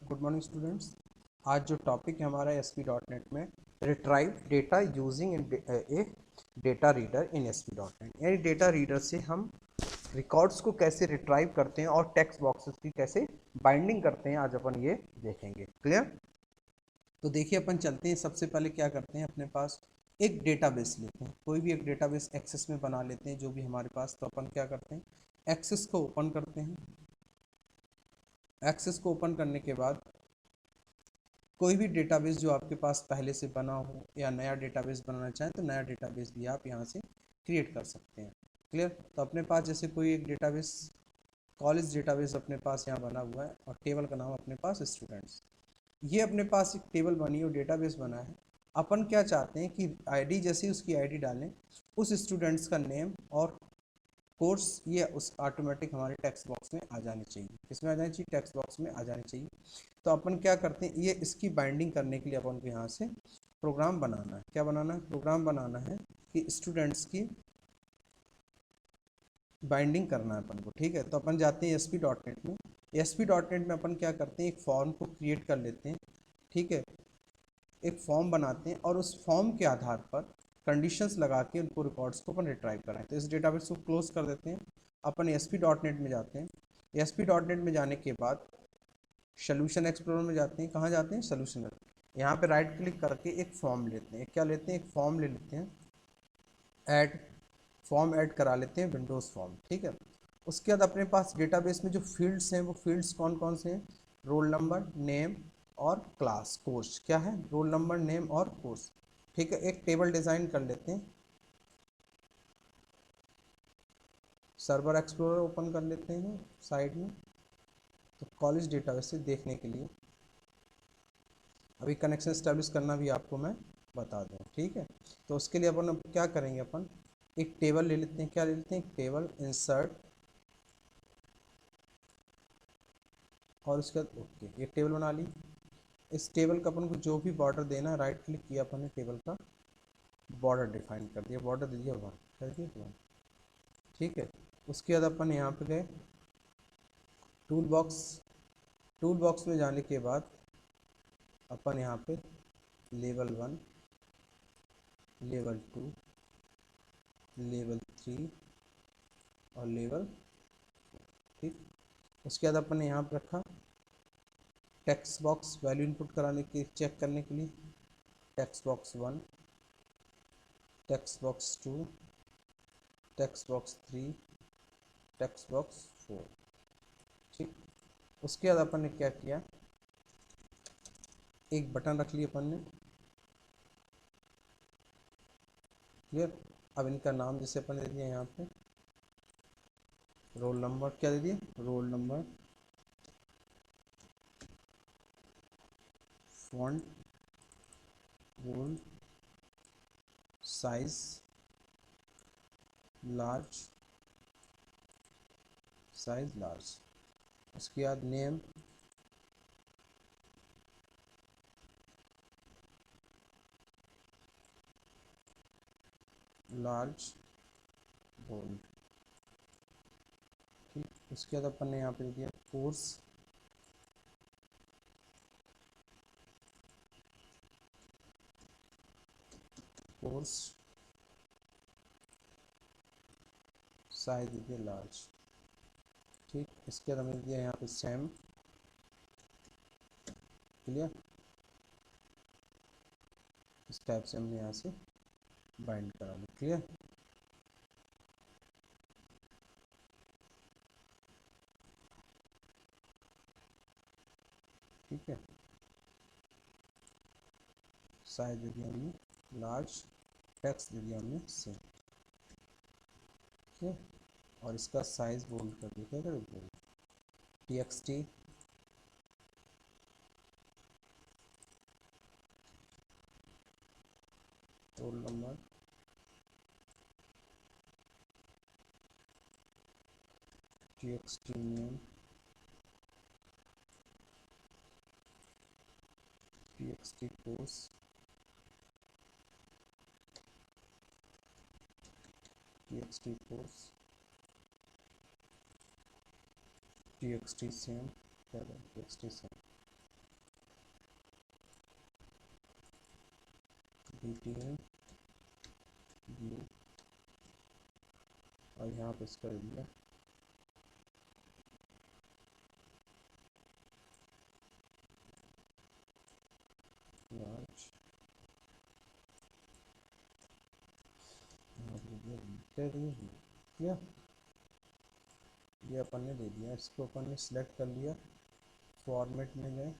Good morning students. आज जो topic है हमारा ASP.NET में रिट्राइव डेटा यूजिंग ए डेटा रीडर इन ASP.NET, यानी डेटा रीडर से हम रिकॉर्ड्स को कैसे रिट्राइव करते हैं और टेक्स्ट बॉक्सेस की कैसे बाइंडिंग करते हैं, आज अपन ये देखेंगे। क्लियर? तो देखिए, अपन चलते हैं। सबसे पहले क्या करते हैं, अपने पास एक डेटाबेस लेते हैं, कोई भी एक डेटाबेस एक्सेस में बना लेते हैं जो भी हमारे पास। तो अपन क्या करते हैं, एक्सेस को ओपन करते हैं। एक्सेस को ओपन करने के बाद कोई भी डेटाबेस जो आपके पास पहले से बना हो या नया डेटाबेस बनाना चाहें तो नया डेटाबेस भी आप यहाँ से क्रिएट कर सकते हैं। क्लियर? तो अपने पास जैसे कोई एक डेटाबेस, कॉलेज डेटाबेस अपने पास यहाँ बना हुआ है और टेबल का नाम अपने पास स्टूडेंट्स। ये अपने पास एक टेबल बनी है और डेटाबेस बना है। अपन क्या चाहते हैं कि आईडी, जैसे उसकी आईडी डालें, उस स्टूडेंट्स का नेम और कोर्स ये उस ऑटोमेटिक हमारे टेक्स्ट बॉक्स में आ जानी चाहिए। किसमें आ जानी चाहिए? टेक्स्ट बॉक्स में आ जानी चाहिए। तो अपन क्या करते हैं, ये इसकी बाइंडिंग करने के लिए अपन को यहाँ से प्रोग्राम बनाना है। क्या बनाना है? प्रोग्राम बनाना है कि स्टूडेंट्स की बाइंडिंग करना है अपन को। ठीक है, तो अपन जाते हैं ASP.NET में। ASP.NET में अपन क्या करते हैं, एक फॉर्म को क्रिएट कर लेते हैं। ठीक है, एक फॉर्म बनाते हैं और उस फॉर्म के आधार पर कंडीशंस लगा के उनको रिकॉर्ड्स को अपन रिट्राइव कराएं। तो इस डेटाबेस को क्लोज कर देते हैं। अपन ASP.NET में जाते हैं। ASP.NEट में जाने के बाद सोल्यूशन एक्सप्लोरर में जाते हैं। कहाँ जाते हैं? सोल्यूशन। यहाँ पे राइट क्लिक करके एक फॉर्म लेते हैं। क्या लेते हैं? एक फॉर्म ले लेते हैं। ऐड फॉर्म ऐड करा लेते हैं, विंडोज़ फॉर्म। ठीक है, उसके बाद अपने पास डेटाबेस में जो फील्ड्स हैं वो फील्ड्स कौन कौन से हैं? रोल नंबर, नेम और क्लास, कोर्स। क्या है? रोल नंबर, नेम और कोर्स। ठीक है, एक टेबल डिज़ाइन कर लेते हैं। सर्वर एक्सप्लोरर ओपन कर लेते हैं साइड में। तो कॉलेज डेटाबेस से देखने के लिए अभी कनेक्शन इस्टेब्लिश करना भी आपको मैं बता दूँ। ठीक है, तो उसके लिए अपन अब क्या करेंगे, अपन एक टेबल ले लेते हैं। क्या ले लेते हैं? एक टेबल, इंसर्ट, और उसके बाद ओके, एक टेबल बना ली। इस टेबल का अपन को जो भी बॉर्डर देना है, राइट क्लिक किया अपन ने, टेबल का बॉर्डर डिफाइन कर दिया। बॉर्डर दे दिया 1 कर दिया 1। ठीक है, उसके बाद अपन यहाँ पे गए टूल बॉक्स। टूल बॉक्स में जाने के बाद अपन यहाँ पे लेवल 1, लेवल 2, लेवल 3 और लेवल, ठीक। उसके बाद अपन ने यहाँ पे रखा टेक्स्ट बॉक्स वैल्यू इनपुट कराने के, चेक करने के लिए। Text box 1, text box 2, text box 3, text box 4। ठीक, उसके बाद अपन ने क्या किया, एक बटन रख लिया अपन ने। क्लियर? अब इनका नाम जैसे अपन ने दे दिया यहाँ पे रोल नंबर। क्या दे दिया? Roll number, font, bold, size large, size large. उसके बाद नेम, लार्ज, बोल्ड। ठीक, उसके बाद अपन ने यहाँ पे दे दिया कोर्स, कोर्स साइज दे दिया लार्ज। ठीक, इसके बाद हमने दिया यहाँ पे सेम। क्लियर? इस टाइप से हमने यहाँ से बाइंड करा लिया। क्लियर? ठीक है, साइज दे दिया हमने लार्ज, टेक्स्ट दे दिया हमने सेम। ठीक है, और इसका साइज बोल्ड कर दिया। क्या करें? Bold, TXT, roll number, TXT name, TXT course, TXT course, TXT same. क्या करें? TXT same. डिटेल व्यू, और यहाँ पे इसका दिया लार्ज, क्या दिया, ये अपन ने दे दिया। इसको अपन ने सिलेक्ट कर लिया, फॉर्मेट में गए,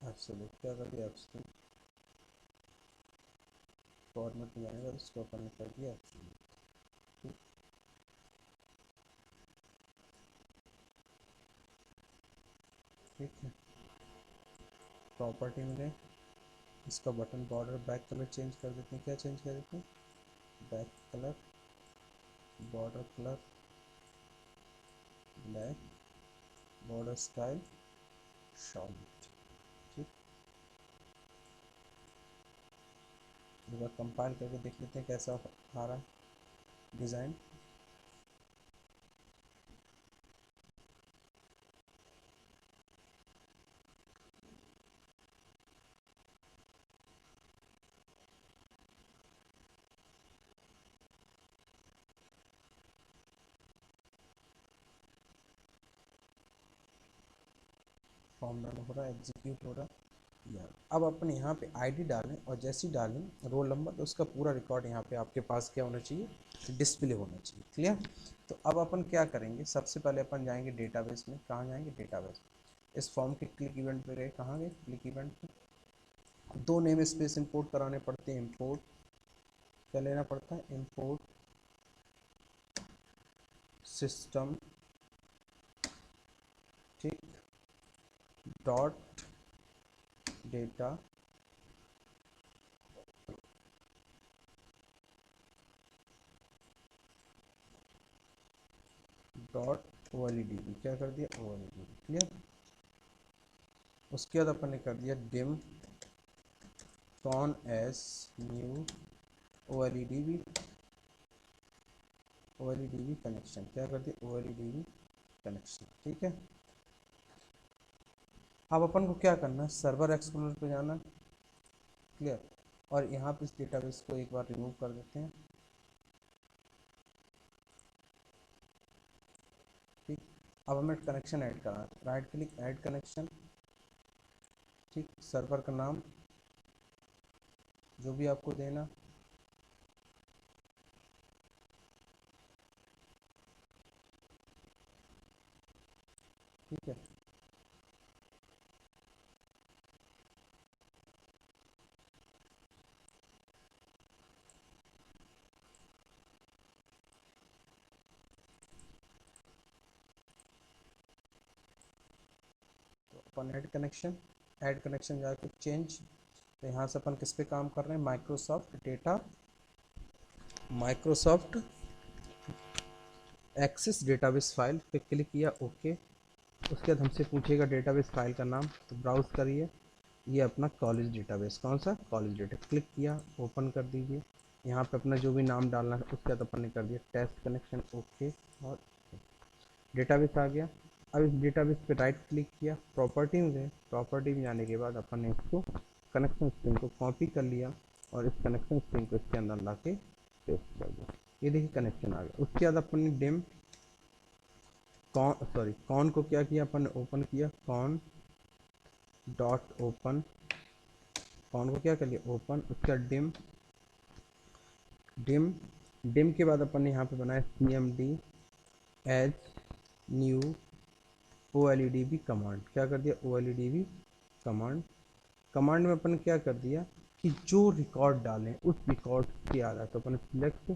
एब्सोल्यूट क्या कर दिया, एब्सोल्यूट फॉर्मेट में जाएगा, इसको अपन ने कर दिया एब्सोल्यूट। ठीक है, प्रॉपर्टी में गए, इसका button border back colour change कर देते हैं। क्या चेंज कर देते हैं, back colour, border colour black, border style solid. ठीक, एक बार कंपाइल करके देख लेते हैं कैसा आ रहा है डिज़ाइन। फॉर्म डाउन हो रहा है, एग्जीक्यूट हो रहा है यार। अब अपन यहाँ पे आईडी डालें, और जैसे ही डालें रोल नंबर, तो उसका पूरा रिकॉर्ड यहाँ पे आपके पास क्या होना चाहिए, डिस्प्ले होना चाहिए। क्लियर। तो अब अपन क्या करेंगे, सबसे पहले अपन जाएंगे डेटाबेस में। कहाँ जाएंगे, डेटाबेस। इस फॉर्म के क्लिक इवेंट पे गए, कहाँ गए, क्लिक इवेंट पे। दो नेम स्पेस इंपोर्ट कराने पड़ते हैं। इंपोर्ट क्या लेना पड़ता है, इंपोर्ट सिस्टम, ठीक, डॉट डेटा डॉट OLEDB, क्या कर दिया, OLEDB। क्लियर। उसके बाद अपन ने कर दिया dim con as new OLEDB, OLEDB connection, क्या कर दिया, OLEDB कनेक्शन। ठीक है। अब अपन को क्या करना है, सर्वर एक्सप्लोरर पे जाना। क्लियर। और यहाँ पे इस डेटाबेस को एक बार रिमूव कर देते हैं। ठीक, अब हमें कनेक्शन ऐड करना है, राइट क्लिक, ऐड कनेक्शन। ठीक, सर्वर का नाम जो भी आपको देना। ठीक है, तो अपन ऐड कनेक्शन जाके चेंज। तो यहाँ से अपन किस पे काम कर रहे हैं, माइक्रोसॉफ्ट एक्सेस डेटाबेस फाइल पे क्लिक किया, ओके। उसके बाद हमसे पूछेगा डेटाबेस फाइल का नाम, तो ब्राउज करिए। ये अपना कॉलेज डेटाबेस, कौन सा, कॉलेज डेटा। क्लिक किया, ओपन कर दीजिए। यहाँ पे अपना जो भी नाम डालना है उसके बाद अपन ने कर दिया टेस्ट कनेक्शन, ओके। और डेटाबेस आ गया। अब इस डेटाबेस पे राइट क्लिक किया, प्रॉपर्टी में गए। प्रॉपर्टी में जाने के बाद अपन ने इसको कनेक्शन स्ट्रिंग को कॉपी कर लिया, और इस कनेक्शन स्ट्रिंग को इसके अंदर ला के पेस्ट कर दिया। ये देखिए कनेक्शन आ गया। उसके बाद अपन ने डिम कॉन को क्या किया, अपन ने ओपन किया, कॉन डॉट ओपन, कॉन को क्या कर लिया, ओपन। उसका डिम डिम डिम के बाद अपन ने यहाँ पे बनाया CMD as new OLEDB command, क्या कर दिया, OLEDB कमांड। कमांड में अपन क्या कर दिया कि जो रिकॉर्ड डालें उस रिकॉर्ड के आ रहा है, तो अपन सिलेक्ट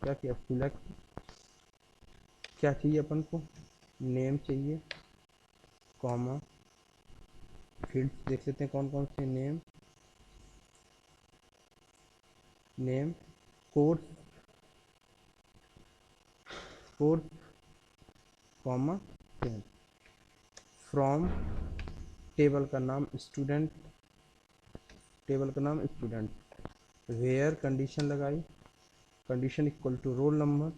क्या किया, सिलेक्ट क्या चाहिए अपन को, नेम चाहिए, कॉमा, फील्ड्स देख लेते हैं कौन कौन से, name, course, course, comma, from, table का नाम स्टूडेंट, टेबल का नाम स्टूडेंट, वेयर कंडीशन लगाई, condition equal to roll number,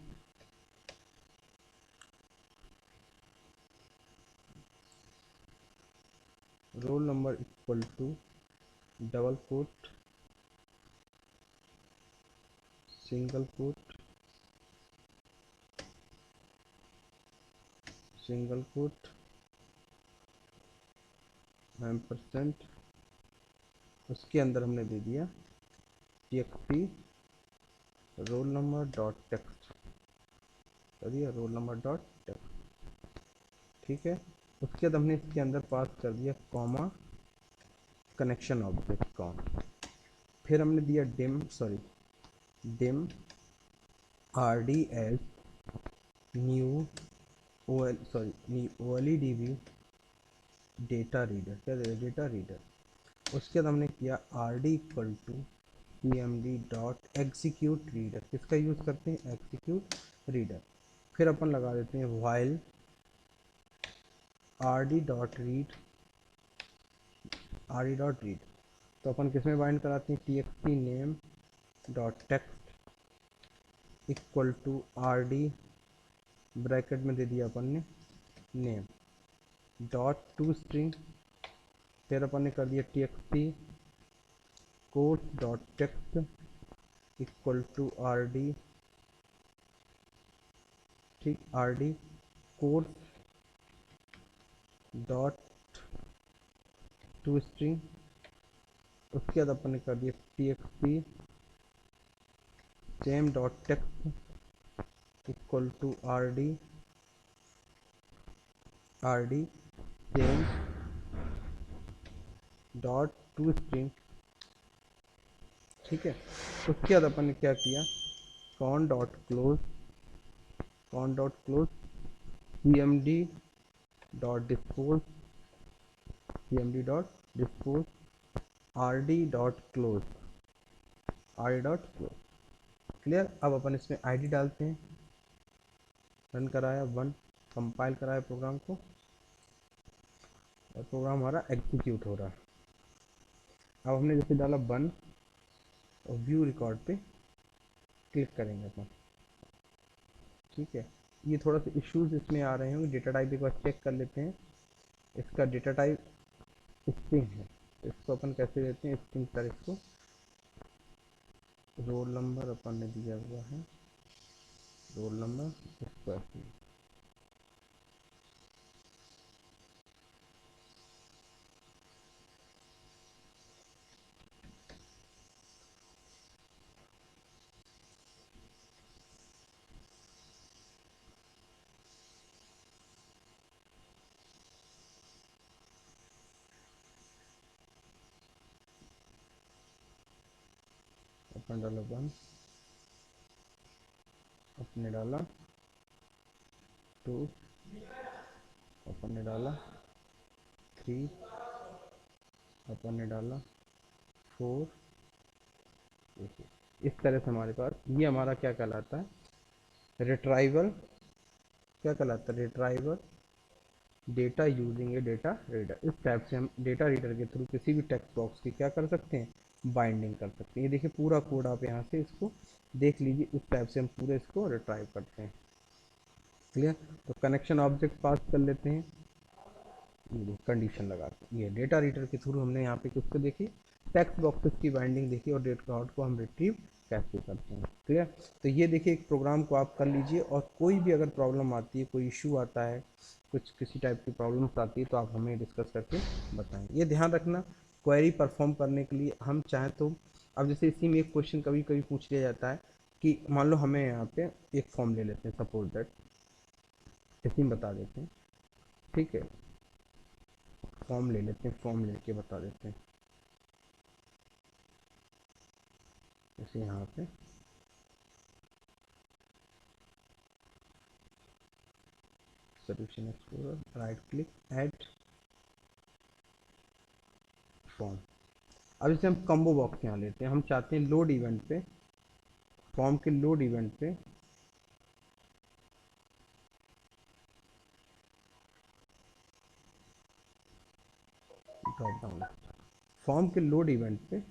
roll number equal to double quote, single quote, single quote, %, उसके अंदर हमने दे दिया txt roll number dot text, कर दिया रोल नंबर डॉट टेक्स्ट। ठीक है, उसके बाद हमने इसके अंदर पास कर दिया कॉमा कनेक्शन ऑब्जेक्ट कॉम, फिर हमने दिया dim R D as new OLEDB data reader, क्या डेटा रीडर। उसके बाद हमने किया R D equal to pmd dot execute reader, किसका यूज़ करते हैं, एग्जीक्यूट रीडर। फिर अपन लगा देते हैं वाइल rd.read, तो अपन किस में बाइंड कराते हैं, txt name dot text equal to rd, bracket में दे दिया अपन ने नेम डॉट टू स्ट्रिंग, फिर अपन ने कर दिया txt course dot text equal to rd, ठीक, rd course dot to string. उसके बाद अपन ने कर दिया txt same dot text equal to rd same dot to string. ठीक है, उसके बाद अपन ने क्या किया, con dot close pmd dot dispose rd dot close clear. अब अपन इसमें आईडी डालते हैं, रन कराया 1, कंपाइल कराया प्रोग्राम को, और प्रोग्राम हमारा एग्जीक्यूट हो रहा है। अब हमने जैसे डाला 1 और व्यू रिकॉर्ड पे क्लिक करेंगे अपन। ठीक है, ये थोड़ा सा इश्यूज इसमें आ रहे होंगे, डेटा टाइप एक बार चेक कर लेते हैं। इसका डेटा टाइप स्ट्रिंग है, इसको अपन कैसे देते हैं, स्ट्रिंग पर इसको रोल नंबर अपन ने दिया हुआ है, रोल नंबर इसको ऐसे अपन डाला 1, अपने डाला 2, अपन ने डाला 3, अपन ने डाला 4। देखिए इस तरह से हमारे पास ये हमारा क्या कहलाता है, रिट्राइवल, क्या कहलाता है, रिट्राइवल डेटा यूजिंग ए डेटा रीडर। इस टाइप से हम डेटा रीडर के थ्रू किसी भी टेक्स्ट बॉक्स की क्या कर सकते हैं, बाइंडिंग कर सकते हैं। ये देखिए पूरा कोड आप यहाँ से इसको देख लीजिए, इस टाइप से हम पूरे इसको रिट्राइव करते हैं। क्लियर, तो कनेक्शन ऑब्जेक्ट पास कर लेते हैं, ये कंडीशन लगा के, ये डेटा रीडर के थ्रू हमने यहाँ पे किसको देखी, टेक्स्ट बॉक्सेस की बाइंडिंग देखी, और डेट कार्ड को हम रिट्रीव कैसे करते हैं। क्लियर, तो ये देखिए एक प्रोग्राम को आप कर लीजिए, और कोई भी अगर प्रॉब्लम आती है, कोई इशू आता है, कुछ किसी टाइप की प्रॉब्लम्स आती है, तो आप हमें डिस्कस करके बताएं। ये ध्यान रखना, क्वेरी परफॉर्म करने के लिए हम चाहें तो, अब जैसे इसी में एक क्वेश्चन कभी कभी पूछ लिया जाता है कि मान लो हमें यहाँ पे एक फॉर्म ले लेते हैं, सपोज दैट इसी में बता देते हैं। ठीक है, फॉर्म ले लेते हैं, फॉर्म लेके बता देते हैं, जैसे यहाँ पे solution explorer, right click, add form. अब जैसे हम कम्बो बॉक्स यहाँ लेते हैं, हम चाहते हैं लोड इवेंट पे, फॉर्म के लोड इवेंट पे ड्रॉप डाउन, फॉर्म के लोड इवेंट पे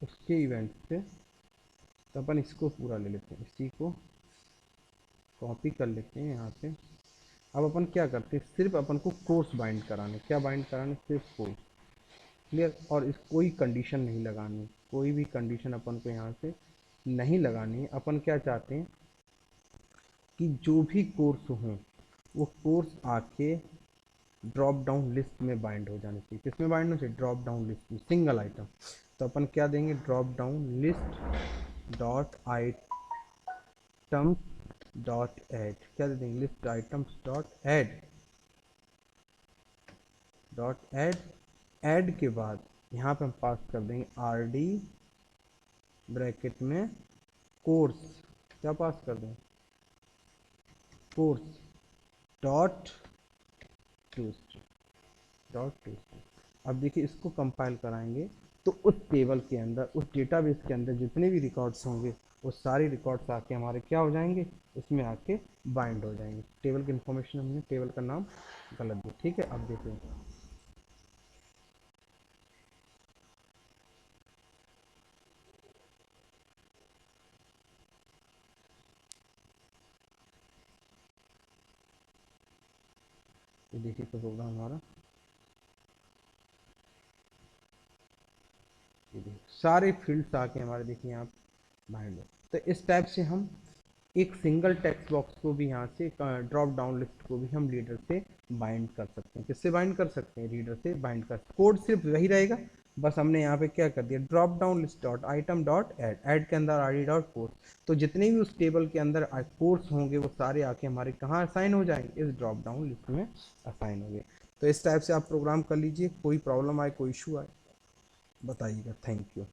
उसके इवेंट पे, तो अपन इसको पूरा ले लेते हैं, इसी को कॉपी कर लेते हैं यहाँ पे। अब अपन क्या करते हैं, सिर्फ अपन को कोर्स बाइंड कराने, क्या बाइंड कराने, सिर्फ कोर्स। क्लियर। और इस कोई कंडीशन नहीं लगानी, कोई भी कंडीशन अपन को यहाँ से नहीं लगानी है। अपन क्या चाहते हैं कि जो भी कोर्स हों वो कोर्स आके ड्रॉप डाउन लिस्ट में बाइंड हो जाने चाहिए। किस में बाइंड हो चाहिए, ड्रॉप डाउन लिस्ट में, सिंगल आइटम। तो अपन क्या देंगे, drop down list dot items dot add, क्या दे देंगे, list items dot add. Add के बाद यहाँ पे हम पास कर देंगे आर डी ब्रैकेट में कोर्स, क्या पास कर दें, कोर्स डॉट टू। अब देखिए इसको कंपाइल कराएंगे तो उस टेबल के अंदर, उस डेटाबेस के अंदर जितने भी रिकॉर्ड्स होंगे वो सारे रिकॉर्ड्स आके हमारे क्या हो जाएंगे, इसमें आके बाइंड हो जाएंगे। टेबल की इंफॉर्मेशन, हमने टेबल का नाम गलत दिया, ठीक है। अब देखिए ये देखिए तो प्रोग्राम हमारा, ये देखिए सारे फील्ड्स आके हमारे देखिए यहाँ बाइंड हो। तो इस टाइप से हम एक सिंगल टेक्स्ट बॉक्स को भी यहाँ से, ड्रॉप डाउन लिस्ट को भी हम लीडर से बाइंड कर सकते हैं। किससे बाइंड कर सकते हैं, रीडर से बाइंड कर। कोड सिर्फ वही रहेगा, बस हमने यहाँ पे क्या कर दिया, drop down list dot item dot add, add के अंदर आर डी डॉट कोर्स। तो जितने भी उस टेबल के अंदर कोर्स होंगे वो सारे आके हमारे कहाँ असाइन हो जाएंगे, इस ड्रॉप डाउन लिस्ट में असाइन होंगे। तो इस टाइप से आप प्रोग्राम कर लीजिए। कोई प्रॉब्लम आए, कोई इशू आए बताइएगा। Thank you.